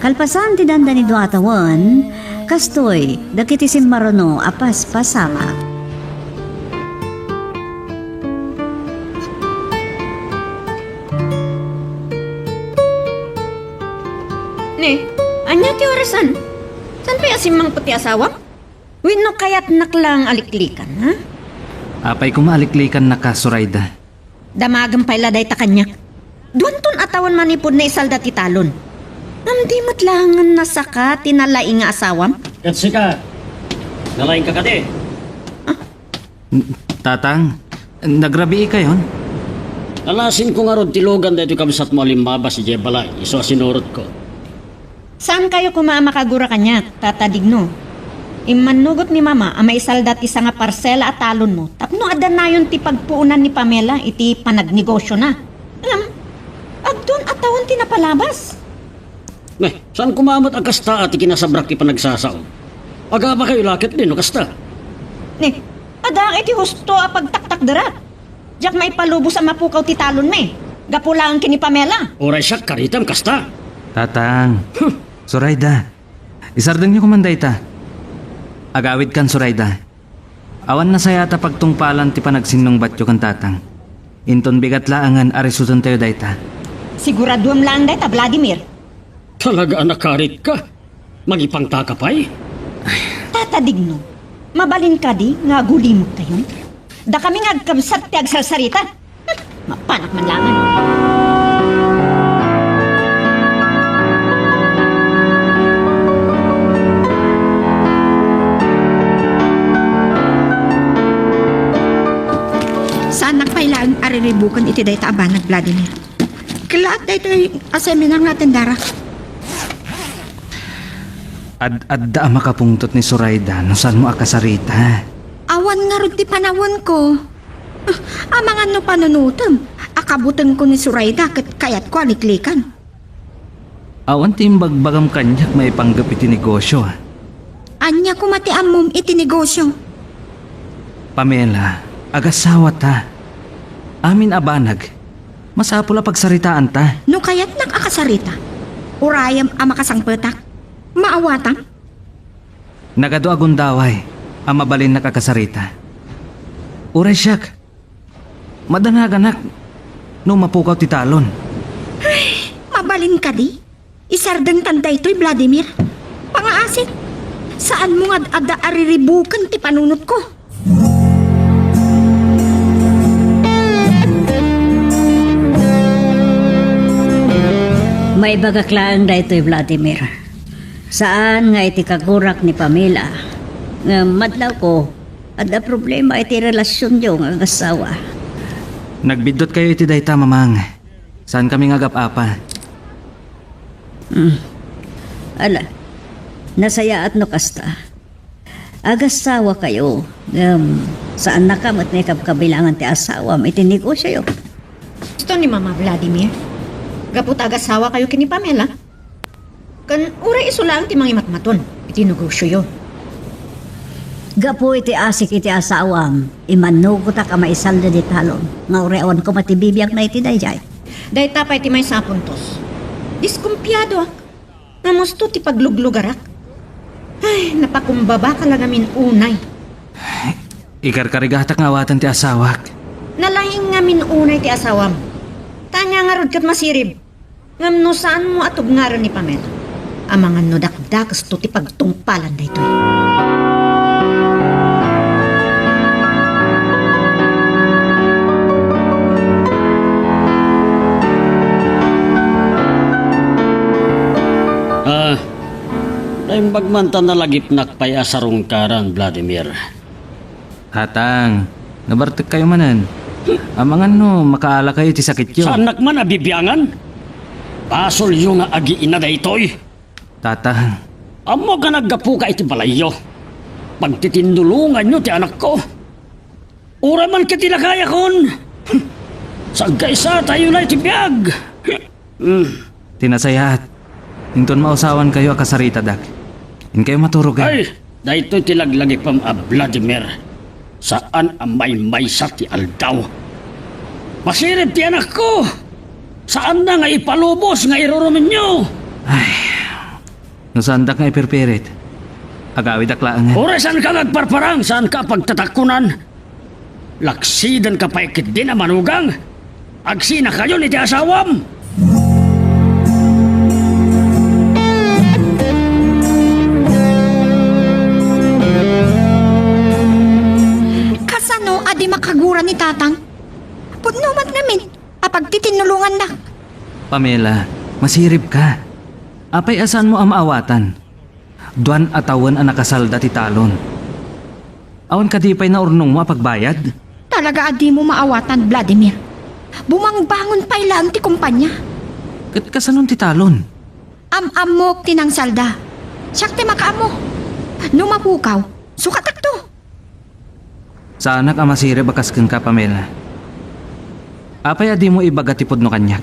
Kalpasan ti danda ni duatawan kastoy dagiti simmarono apas pasama. Ne, anya ti orasan? San pa yasimang pati asawa? Wino kayat naklang aliklikan, ha? Apay kumaliklikan na ka, Surayda. Damagang pala day ta kanya. Duanton atawan manipod na isalda ti talon. Namdi matlangan na saka tinalaing nga asawam. Katsika, nalaing ka kati. Tatang, nagrabi kayon? Alasin ko nga ron tilugan dito kabisat mo alimbaba si Jebala. Iso sinurot ko. Saan kayo kumamakagura kanya, tatadigno? Imanugot ni mama ang maisalda ti nga parsela at talon mo. Tapno adan na yun ti pagpuunan ni Pamela iti panagnegosyo na. Alam, agdun atawan ti napalabas. Saan kumamat ang kasta at ikinasabrak ti panagsasaon? Aga ba kayo lakit din o kasta? Ne, adang iti husto a pagtaktak darat. Diyak maipalubos ang mapukaw ti talon me. Gapulaan kini Pamela. Oray siya karitam kasta. Tatang, Surayda, isardang niyo kumanday ta. Agawid kan, Surayda. Awan na sayata pagtungpalan ti panagsinong batyo kan tatang. Inton bigat laangan arisutan tayo dayta. Siguraduam lang dayta, Vladimir. Talaga anakarit ka. Magipang takapay. Tatadigno, mabalin ka di nga gulimot tayo. Da kami nga agkabsat ti agsarsarita. Mapanak man langan. ariribukan iti day taabanag, Vladimir. Kilaat day ito seminar nga tendara. Ad-adda makapungtot ni Zoraida no saan mo akasarita. Awan nga rin ti panawon ko. Amangan no panunutom. Akabutan ko ni Zoraida kayat ko aliklikan. Awan timbagbagam kanyak may panggap iti negosyo. Anya ko matiamom iti negosyo. Pamela, agasawa ta. Amin abanag. Masapula pagsaritaan ta. No kayat nakakasarita. Urayam amakasangpetak. Maawatan. Nagado agundaway. Amabalin nakakasarita. Uray siyak. Madanaganak. No mapukaw ti talon. Mabalin ka di? Isardeng tanda ito'y Vladimir. Pangaasit. Saan mo nga ada ariribukan ti panunot ko? May bagaklaan da ito'y Vladimir. Saan nga iti kagurak ni Pamela? Nga madlaw ko, ada problema iti relasyon nyo nga asawa. Nagbidot kayo iti dayta, mamang. Saan kami nga gapapa? Ala, nasaya at no kasta. Agasawa kayo. Saan nakamot na kabilangan ti asawa iti negosyo yo. Gusto ni Mama Vladimir. Gapot agasawa kayo kini Pamela. Kan ura iso lang ti mga matmaton. Iti negosyo yo. Gapo iti asik iti asawam. Imanugot ka maisalda di talon. Nga ureawan ko matibibiyag na iti dayjay. Dahil tapay ti may sapuntos. Diskumpiyado ak. Namusto ti pagluglugarak. Ay, napakumbaba ka lang amin unay. Ikarkarigatak nga awatan ti asawak. Nalahing ngamin unay ti asawam. Tanya nga rod kat masirib. Ngam no saan mo atog nga ron ni Pamela. Amangan no dakdakas to ti pagtungpalan da ito'y. Bagmanta na lagipnak pa'y asarong karan, Vladimir. Hatang, nabartek kayo manan. Amangan no, makaala kayo ti sakit yun. Saan nakman abibiyangan? Pasol yung nga agi ina da ito'y. Tatang, Amo ka naggapu ka iti balayo. Pagtitindulungan nyo ti anak ko. Ura man ka tinakaya kon. Sagkaysa tayo na iti biyag. tinasayat. Hinton mausawan kayo akasarita, dak. Hin kayo maturugan. Ay, dahito tilaglagi pam a Vladimir. Saan ang may-maysa ti aldaw? Masirip ti anak ko. Saan na nga ipalubos nga irurumin nyo? No saan dak nga ipirpirit? Agawid aklaan nga. Ura saan ka nagparparang? Saan ka pagtatakunan? Laksidan ka pa ikit din na manugang? Agsina kayo ni ti asawam? Kasano adi makagura ni tatang? Pudnumat namin. Apag titinulungan na. Pamela, masirip ka. Apay asan mo ang maawatan? Duan atawan ang nakasalda ti talon. Awan ka di pa'y naurnong mo apagbayad? Talaga adi mo maawatan, Vladimir. Bumangbangon pa ilang ti kumpanya. Kat kasanon ti talon? Amok tinang salda. Siyak ti makaamo. Numapukaw. Sukatak to. Saanak ang masirip akaskan ka, Pamela. Apay adi mo ibagatipod no kanyak.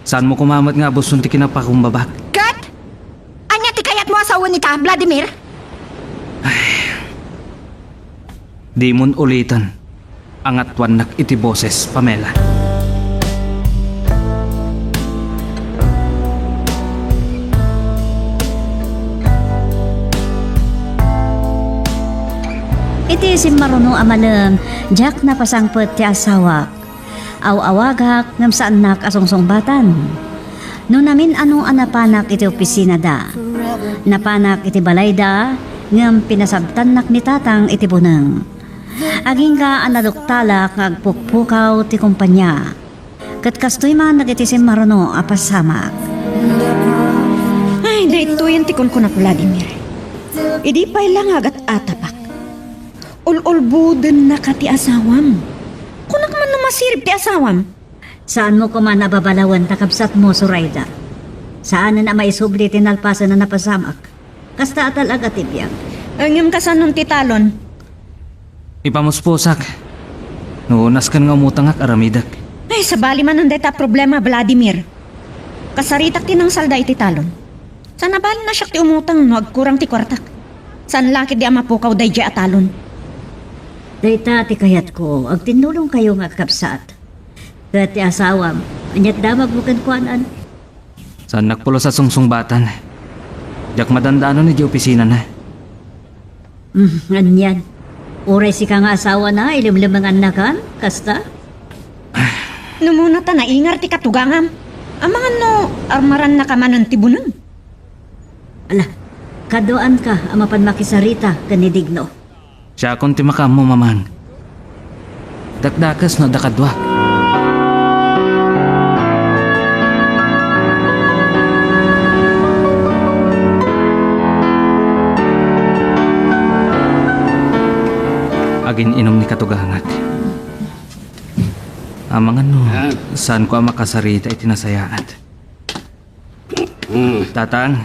Saan mo kumamat nga buson ti kinapakumbabak? Kat! Anya ti kayat mo asawa ni ta, Vladimir? Di mon ulitan. Angatwan nak iti boses, Pamela. Iti si maruno amalam, jak na pasangpet ti asawa. Aw-awagak ngam saan nak asungsong batan. No namin anong anapanak iti opisina da. Napanak iti balay da, ngam pinasabtan nak ni tatang iti bunang. Aging ka analuktalak ngagpukpukaw ti kumpanya. Kat kastoy man nagiti si maruno apasamak. Ay, dahito yan tikon ko na Vladimir. Idi pa'y lang agat atapak. Ul-ulbuden na ka ti asawam. masirip ti asawam? Saan mo kuman nababalawan takabsat mo, Zoraida? Saan na maisubli tinalpasan na napasamak? Kasta talaga tibiyang. Ang kasanon ti talon. Ipamusposak. Nuunas kan nga umutangak aramidak. Ay, sabali man ang deta problema, Vladimir. Kasaritak ti ng salda iti talon. Saan nabali na siya ti umutang no agkurang ti kwartak? Saan laki di amapukaw day di atalon? Dayta ti kayat ko, ag tinulong kayo nga kapsat. Kat ti asawam, anyat damag mo kan kuanan. Saan nakpulo sa sungsungbatan. Diyak madandano ni di opisina na. Anyan. Uray si ka nga asawa na, ilimlimang anakan, kasta? Numuna ta naingar ti katugangam. Amangan no, armaran na kamanon ti bunang. Ala, kadoan ka, amapan makisarita, kanidigno. Siya akong timakam mo, mamang. Dakdakas no dakadwa. Agin inom ni katugangat. Amangan no, saan ko ang makasarita itinasayaat. Tatang,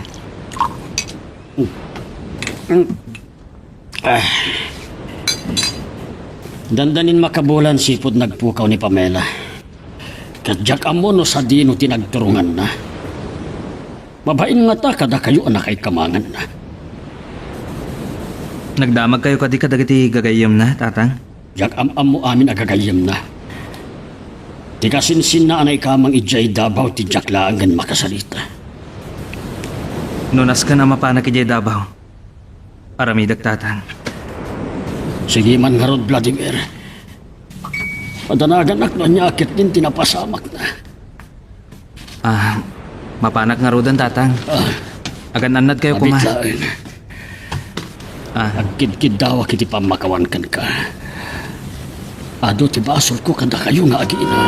Dandanin makabulan sipod nagpukaw ni Pamela. Kadyak amo no sa dino tinagturungan na. Babain nga ta kada kayo anak ay kamangan na. nagdamag kayo kadi kadagiti gagayam na, tatang? Jak am mo amin agagayam na. Ti kasinsin na anay kamang ijay dabaw ti jak laangan makasalita. Nunas ka na mapanak ijay dabaw. Aramidak, tatang. Sige man nga rod, Vladimir. Padanagan ak niya akit din tinapasamak na. Mapanak nga rodan, tatang. Agan anad kayo kuma. Abitlain. Agkid-kid daw kiti pamakawan kan ka. Ado ti basol ko kada kayo nga agina.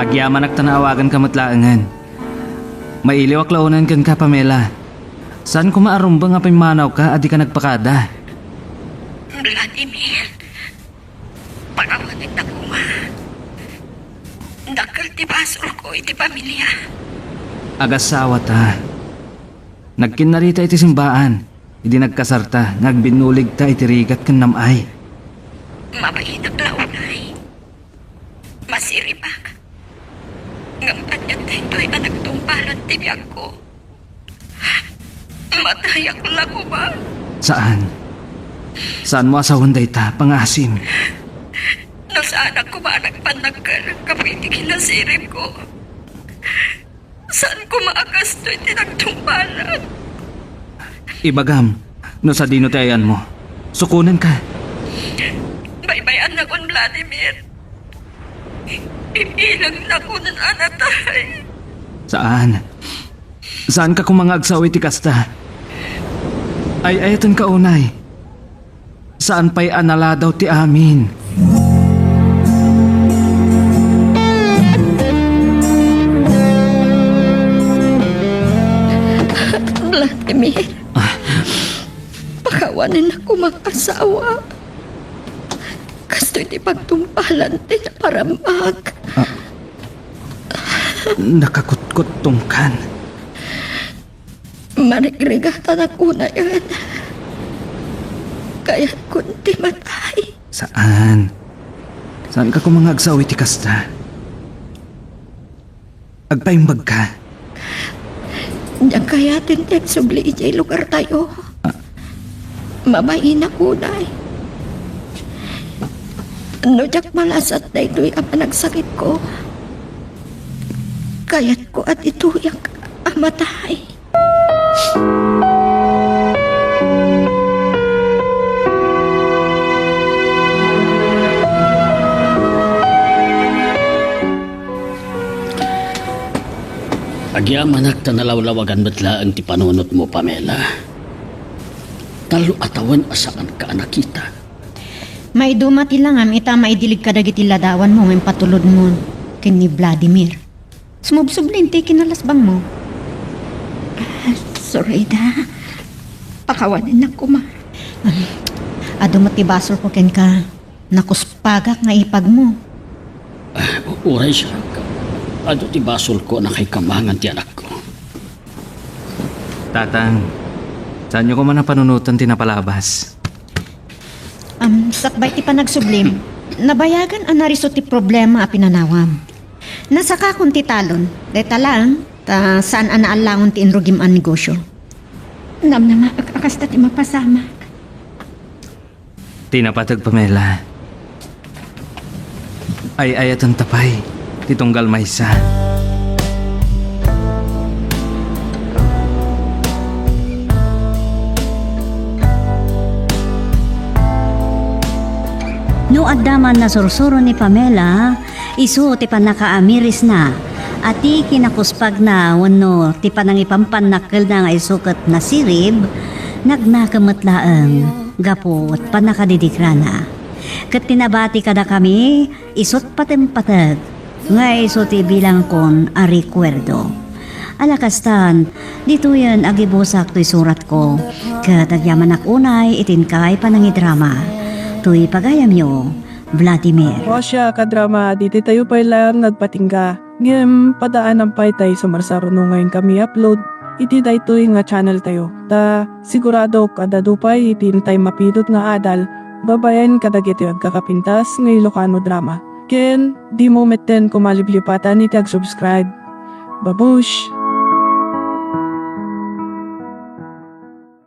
Agyaman ak tanaawagan ka matlaangan. Mailiw ak launan kan ka, Pamela. Saan ko maarumbang nga pimanaw ka, adi ka nagpakada? Vladimir, pagawanin na kuma. Dakal ti basol ko iti pamilya. Agasawa ta. Nagkinarita iti simbaan. Idi nagkasarta, nagbinulig ta iti rigat kan namay. Mabahinak launay. Masiripak. Ngampan niya tayo anak tumpalan tibiyag ko. Matayak lang ko ba? Saan? Saan mo asawan day ta, pangasim? No sa anak ko ba nagpanagkal kapitigil na sirip ko? Saan ko maakas to'y tinagtumpalan? Ibagam, no sa dino tayan mo. Sukunan ka. Baybayan na kon Vladimir. Ilang na kon anatay. Saan? Saan ka kumangag sa ti kasta? Ay ayatan ka unay. Saan pa'y anala daw ti amin? Vladimir, pakawanin ako mga asawa. Kasto'y di pagtumpalan din na paramag. Nakakutkot tungkan. Marigrigatan ako na yan. Kaya't kunti matay. Saan? Saan ka kumangag sa ti kasta? Agpaimbag ka. Diyan kaya tintek subli ijay lugar tayo. Mabayin ako na eh. Ano jak malasat na ito'y ang nagsakit ko. Kaya't ko at ito yung amatay. Agyaman ak tanalawlawagan batlaan ti panunot mo, Pamela. Talo atawan asaan ka nakita. May dumati lang am ita maidilig ka dagiti ladawan mo may patulod mo ken ni Vladimir. Sumubsublin ti kinalasbang mo. Sorida, pakawanin na ko ma. Ado matibasol ko ken ka. Nakuspagak nga ipag mo. Uray siya. Ado ti basol ko na kay kamangan ti anak ko. Tatang, saan nyo ko man ang panunutan tinapalabas? Sakbay ti panagsublim. Nabayagan ang nariso ti problema a pinanawam. Nasaka kung ti talon. Deta lang, ta saan ang naalangon ti inrugim ang negosyo. Namnama akasta ti mapasama. Tinapatag Pamela. Ay ayatan tapay, titunggal maysa. No addaman na sursuro ni Pamela, isu ti panakaamiris na. At ti kinakuspag na wano ti panangipampanakkel na nga isukat na sirib, nagnakamatlaang gapo at panakadidikrana. Kat tinabati kada kami, isot patempatag, nga iso ti bilang kon a recuerdo. Alakastan, dito yan agibusak to'y surat ko, kat agyaman akunay itinkay panangidrama. Tuy pagayam nyo, Vladimir. O siya, kadrama, diti tayo pa lang nagpatingga. Ngem, padaanan pa tayo sa marsaro ngayon kami upload. Iti tayo nga channel tayo. Ta, sigurado kada dupay, itin tayo mapidot nga adal. Babayan kadagiti at kakapintas ng Ilocano drama. Ken, di mo meten kumaliblipatan iti ag-subscribe. Babush!